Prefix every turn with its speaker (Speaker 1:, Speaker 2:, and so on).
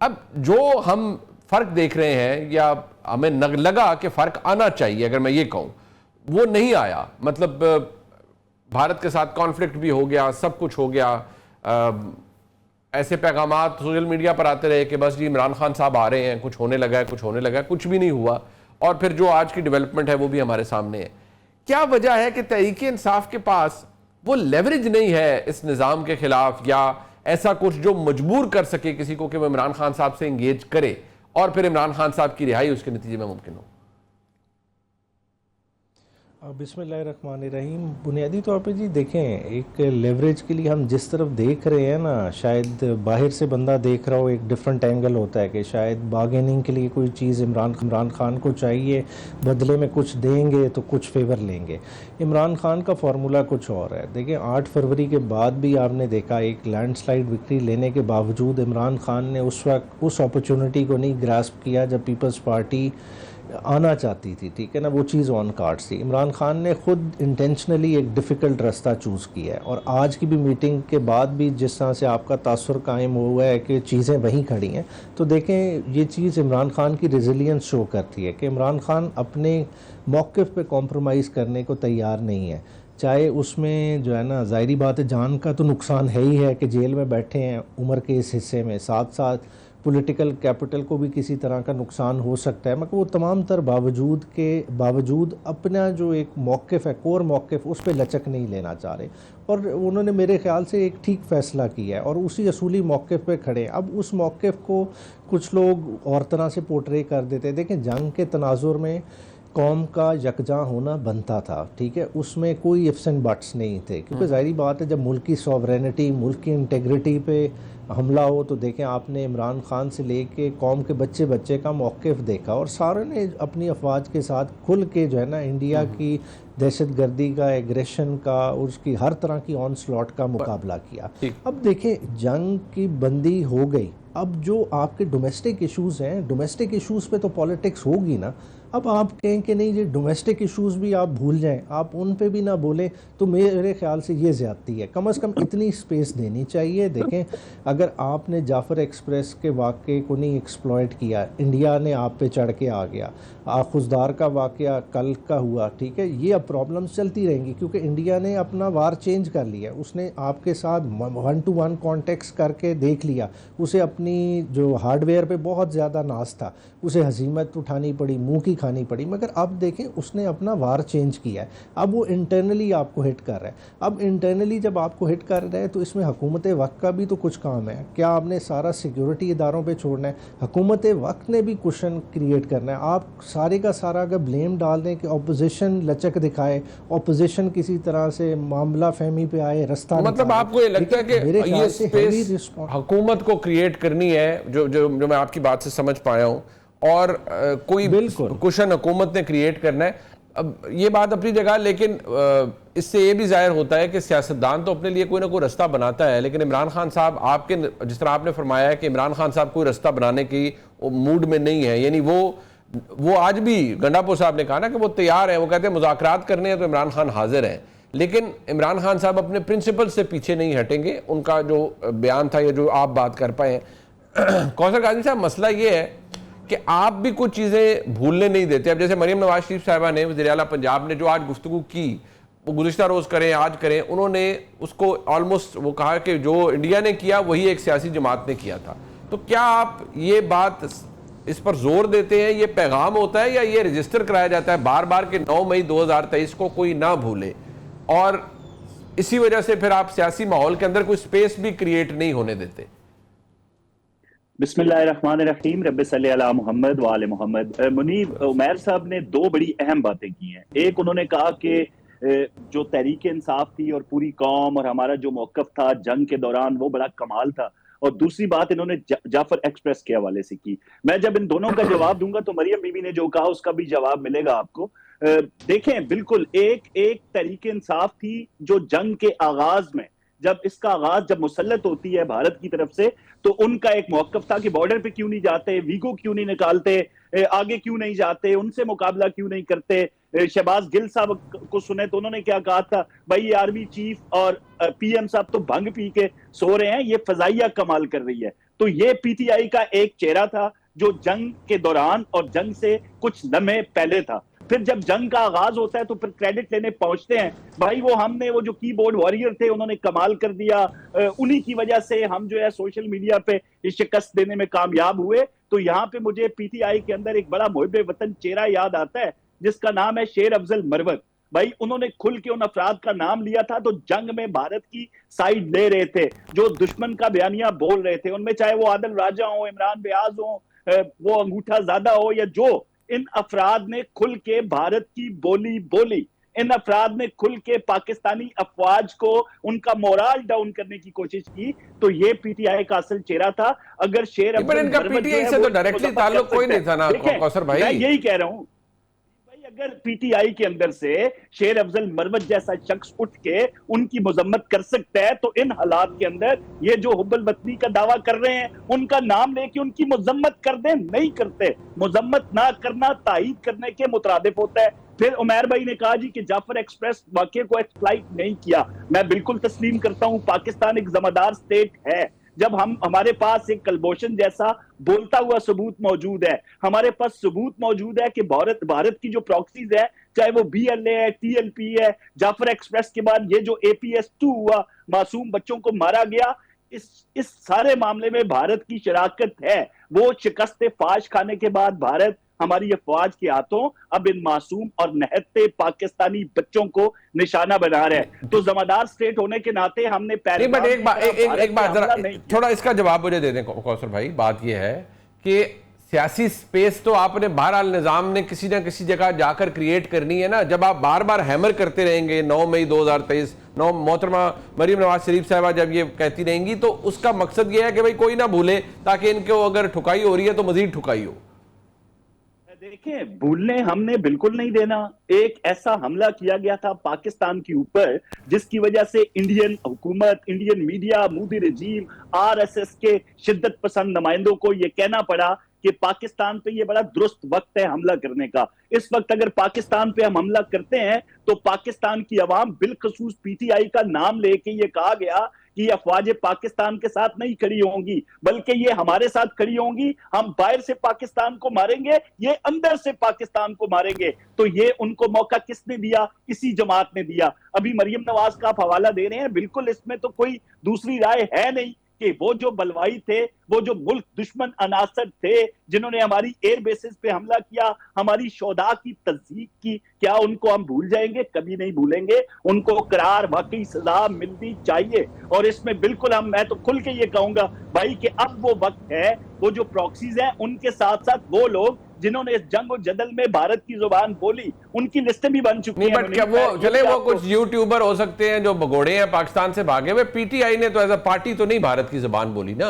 Speaker 1: अब जो हम फर्क देख रहे हैं या हमें लगा कि फर्क आना चाहिए, अगर मैं ये कहूं, वो नहीं आया। मतलब भारत के साथ कॉन्फ्लिक्ट भी हो गया, सब कुछ हो गया। ऐसे पैगामात सोशल मीडिया पर आते रहे कि बस जी इमरान खान साहब आ रहे हैं, कुछ होने लगा है, कुछ होने लगा है, कुछ भी नहीं हुआ। और फिर जो आज की डेवलपमेंट है वो भी हमारे सामने है। क्या वजह है कि तहरीक इंसाफ के पास वो लेवरेज नहीं है इस निज़ाम के खिलाफ, या ऐसा कुछ जो मजबूर कर सके किसी को कि वो इमरान खान साहब से इंगेज करे और फिर इमरान खान साहब की रिहाई उसके नतीजे में मुमकिन हो?
Speaker 2: बिस्मिल्लाहिर्रहमानिर्रहीम। बुनियादी तौर पे जी देखें, एक लेवरेज के लिए हम जिस तरफ देख रहे हैं ना, शायद बाहर से बंदा देख रहा हो एक डिफरेंट एंगल होता है कि शायद बार्गेनिंग के लिए कोई चीज़ इमरान खान को चाहिए, बदले में कुछ देंगे तो कुछ फेवर लेंगे। इमरान खान का फार्मूला कुछ और है। देखिए 8 फरवरी के बाद भी आपने देखा एक लैंडस्लाइड विक्ट्री लेने के बावजूद इमरान खान ने उस वक्त उस अपॉर्चुनिटी को नहीं ग्रास्प किया जब पीपल्स पार्टी आना चाहती थी, ठीक है ना। वो चीज़ ऑन कार्ड्स थी। इमरान खान ने खुद इंटेंशनली एक डिफ़िकल्ट रास्ता चूज़ किया है, और आज की भी मीटिंग के बाद भी जिस तरह से आपका तासुर कायम हुआ है कि चीज़ें वहीं खड़ी हैं, तो देखें ये चीज़ इमरान खान की रेजिलियंस शो करती है कि इमरान खान अपने मौक़िफ़ पे कॉम्प्रोमाइज़ करने को तैयार नहीं है। चाहे उसमें जो है ना, ज़ाहिरी बात है जान का तो नुकसान है ही है कि जेल में बैठे हैं उम्र के इस हिस्से में, साथ साथ पॉलिटिकल कैपिटल को भी किसी तरह का नुकसान हो सकता है, मगर वो तमाम तर बावजूद अपना जो एक मौक़िफ़ है, कोर मौक़िफ़, उस पर लचक नहीं लेना चाह रहे, और उन्होंने मेरे ख़्याल से एक ठीक फ़ैसला किया है और उसी असूली मौक़िफ़ पे खड़े हैं। अब उस मौक़िफ़ को कुछ लोग और तरह से पोर्ट्रे कर देते हैं। देखें, जंग के तनाजुर में कौम का यकजा होना बनता था, ठीक है, उसमें कोई इफ्स एंड बट्स नहीं थे, क्योंकि ज़ाहिरी बात है जब मुल्क की सॉवरेनिटी, मुल्क की इंटेग्रिटी पे हमला हो, तो देखें आपने इमरान खान से लेके कौम के बच्चे का मौक़िफ़ देखा, और सारे ने अपनी अफवाज के साथ खुल के जो है ना इंडिया की दहशतगर्दी का, एग्रेशन का, उसकी हर तरह की ऑन स्लॉट का मुकाबला किया। अब देखें जंग की बंदी हो गई, अब जो आपके डोमेस्टिक इश्यूज़ हैं, डोमेस्टिक इश्यूज़ पे तो पॉलिटिक्स होगी ना। अब आप कहें कि नहीं, ये डोमेस्टिक इश्यूज़ भी आप भूल जाएं, आप उन पे भी ना बोलें, तो मेरे ख्याल से ये ज़्यादती है। कम से कम इतनी स्पेस देनी चाहिए। देखें, अगर आपने जाफ़र एक्सप्रेस के वाक़े को नहीं एक्सप्लॉइट किया, इंडिया ने आप पे चढ़ के आ गया, खुजदार का वाक़या कल का हुआ, ठीक है, ये अब प्रॉब्लम्स चलती रहेंगी, क्योंकि इंडिया ने अपना वार चेंज कर लिया। उसने आपके साथ 1 to 1 कॉन्टेक्स्ट करके देख लिया, उसे अपनी जो हार्डवेयर पे बहुत ज़्यादा नाज था, उसे हजीमत उठानी पड़ी, मुँह की खानी पड़ी, मगर अब देखें उसने अपना वार चेंज किया है। अब वो इंटरनली आपको हिट कर रहा है। अब इंटरनली जब आपको हिट कर रहा है तो इसमें हुकूमत वक्त का भी तो कुछ काम है। क्या आपने सारा सिक्योरिटी इदारों पे छोड़ना है? हुकूमत वक्त ने भी क्वेश्चन क्रिएट करना है। आप सारे का सारा अगर ब्लेम डाल दें कि अपोजिशन लचक दिखाए, अपोजिशन किसी तरह से मामला फहमी पे आए, रास्ता
Speaker 1: मतलब आपको ये लगता है कि ये स्पेस हुकूमत को क्रिएट करनी है, जो मैं आपकी बात से समझ पाया हूँ, और कोई कुशन हुकूमत ने क्रिएट करना है। अब ये बात अपनी जगह, लेकिन इससे ये भी जाहिर होता है कि सियासतदान तो अपने लिए कोई ना कोई रास्ता बनाता है, लेकिन इमरान खान साहब, आपके जिस तरह आपने फरमाया है कि इमरान खान साहब कोई रास्ता बनाने की मूड में नहीं है, यानी वो आज भी गंडापुर साहब ने कहा ना कि वो तैयार है, वो कहते हैं मुज़ाकरात करने हैं तो इमरान खान हाजिर है, लेकिन इमरान खान साहब अपने प्रिंसिपल से पीछे नहीं हटेंगे। उनका जो बयान था या जो आप बात कर पाए हैं कौसर काज़ी साहब, मसला ये है कि आप भी कुछ चीज़ें भूलने नहीं देते। अब जैसे मरीम नवाज शरीफ साहिबा ने, वज़ीर आला पंजाब ने जो आज गुफ्तगू की, वो गुज़िश्ता रोज़ करें आज करें, उन्होंने उसको ऑलमोस्ट वो कहा कि जो इंडिया ने किया वही एक सियासी जमात ने किया था। तो क्या आप ये बात इस पर जोर देते हैं, ये पैगाम होता है, या ये रजिस्टर कराया जाता है बार बार कि 9 मई 2023 को कोई ना भूले, और इसी वजह से फिर आप सियासी माहौल के अंदर कोई स्पेस भी क्रिएट नहीं होने देते?
Speaker 3: बिस्मिल्लाहिर्रहमानिर्रहीम, रब्बि सल्ली अला मुहम्मद व आले मुहम्मद। मुनीब, उमैर साहब ने 2 बड़ी अहम बातें की हैं। एक, उन्होंने कहा कि जो तहरीक इंसाफ थी और पूरी कौम और हमारा जो मौकफ था जंग के दौरान, वो बड़ा कमाल था। और दूसरी बात इन्होंने जाफर एक्सप्रेस के हवाले से की। मैं जब इन दोनों का जवाब दूंगा तो मरियम बीबी ने जो कहा उसका भी जवाब मिलेगा आपको। देखें, बिल्कुल एक तहरीक इंसाफ थी जो जंग के आगाज में, जब इसका आगाज जब मुसल्लत होती है भारत की तरफ से, तो उनका एक मौकफ था कि बॉर्डर पे क्यों नहीं जाते, वीगो क्यों नहीं निकालते, आगे क्यों नहीं जाते, उनसे मुकाबला क्यों नहीं करते। शहबाज गिल साहब को सुने तो उन्होंने क्या कहा था, भाई ये आर्मी चीफ और पीएम साहब तो भंग पी के सो रहे हैं, ये फजाइया कमाल कर रही है। तो ये पीटीआई का एक चेहरा था जो जंग के दौरान और जंग से कुछ लम्हे पहले था। फिर जब जंग का आगाज होता है तो फिर क्रेडिट लेने पहुंचते हैं, भाई वो जो कीबोर्ड वॉरियर थे उन्होंने कमाल कर दिया, उन्हीं की वजह से हम जो है सोशल मीडिया पे शिकस्त देने में कामयाब हुए। तो यहाँ पे मुझे पीटीआई के अंदर एक बड़ा मुहिब वतन चेहरा याद आता है जिसका नाम है शेर अफजल मरवत। भाई उन्होंने खुल के उन अफराद का नाम लिया था तो जंग में भारत की साइड ले रहे थे, जो दुश्मन का बयानिया बोल रहे थे, उनमें चाहे वो आदिल राजा हो, इमरान बेयाज हो, वो अंगूठा ज्यादा हो, या जो इन अफराद ने खुल के भारत की बोली बोली, इन अफराद ने खुल के पाकिस्तानी अफवाज को उनका मोराल डाउन करने की कोशिश की। तो ये पीटीआई का असल चेहरा था। अगर शेर
Speaker 1: इनका पीटीआई से तो डायरेक्टली ताल्लुक कोई नहीं था ना कौसर भाई।
Speaker 3: मैं यही कह रहा हूं, अगर पीटीआई के अंदर से शेर अफजल मरवत जैसा शख्स उठ के उनकी मजम्मत कर सकता है, तो इन हालात के अंदर ये जो हुब्बुल वतनी का दावा कर रहे हैं उनका नाम लेके उनकी मजम्मत कर दें, नहीं करते। मजम्मत ना करना तायीद करने के मुतरादिफ होता है। फिर उमैर भाई ने कहा जी कि जाफर एक्सप्रेस वाकये को एक्सप्लाइट नहीं किया, मैं बिल्कुल तस्लीम करता हूं, पाकिस्तान एक जमादार स्टेट है। जब हमारे पास एक कलभूषण जैसा बोलता हुआ सबूत मौजूद है, हमारे पास सबूत मौजूद है कि भारत की जो प्रॉक्सीज है, चाहे वो बीएलए है, टीएलपी है, जाफर एक्सप्रेस के बाद ये जो एपीएस-2 हुआ, मासूम बच्चों को मारा गया, इस सारे मामले में भारत की शराकत है। वो शिकस्त फाश खाने के बाद भारत हमारी अफवाज के हाथों अब इन मासूम और नहते पाकिस्तानी बच्चों को निशाना बना रहे हैं। तो जमादार स्टेट होने के नाते हमने
Speaker 1: एक बात जरा थोड़ा इसका जवाब मुझे दे दें कौसर भाई। बात यह है कि सियासी स्पेस तो आपने बहरहाल निजाम ने किसी ना किसी जगह जाकर क्रिएट करनी है ना। जब आप बार बार हैमर करते रहेंगे 9 मई 2023 मोहतरमा मरीम नवाज शरीफ साहबा जब ये कहती रहेंगी, तो उसका मकसद ये है कि भाई कोई ना भूले, ताकि इनको अगर ठुकाई हो रही है तो मजीद ठुकाई हो।
Speaker 3: देखिए, भूलने हमने बिल्कुल नहीं देना। एक ऐसा हमला किया गया था पाकिस्तान के ऊपर जिसकी वजह से इंडियन हुकूमत, इंडियन मीडिया, मोदी रजीम, आरएसएस के शिद्दत पसंद नुमाइंदों को यह कहना पड़ा कि पाकिस्तान पे ये बड़ा दुरुस्त वक्त है हमला करने का। इस वक्त अगर पाकिस्तान पे हम हमला करते हैं तो पाकिस्तान की अवाम, बिलखसूस पीटीआई का नाम लेके ये कहा गया कि अफवाज पाकिस्तान के साथ नहीं खड़ी होंगी, बल्कि ये हमारे साथ खड़ी होंगी। हम बाहर से पाकिस्तान को मारेंगे, ये अंदर से पाकिस्तान को मारेंगे। तो ये उनको मौका किसने दिया? इसी जमात ने दिया। अभी मरियम नवाज का आप हवाला दे रहे हैं, बिल्कुल इसमें तो कोई दूसरी राय है नहीं कि वो जो बलवाई थे, वो जो मुल्क दुश्मन अनासर थे जिन्होंने हमारी एयर बेसिस पे हमला किया, हमारी शोधा की तस्दीक की, क्या उनको हम भूल जाएंगे? कभी नहीं भूलेंगे। उनको करार वाकई सजा मिलनी चाहिए। और इसमें बिल्कुल मैं तो खुल के ये कहूंगा भाई कि अब वो वक्त है, वो जो प्रॉक्सीज हैं उनके साथ साथ वो लोग जिन्होंने इस जंग और जदल में भारत की जुबान बोली, उनकी लिस्टें भी बन चुकी हैं।
Speaker 1: बट क्या वो चले वो कुछ यूट्यूबर हो सकते हैं जो भगोड़े हैं पाकिस्तान से भागे हुए, पीटीआई ने तो एज अ पार्टी तो नहीं भारत की जुबान बोली ना।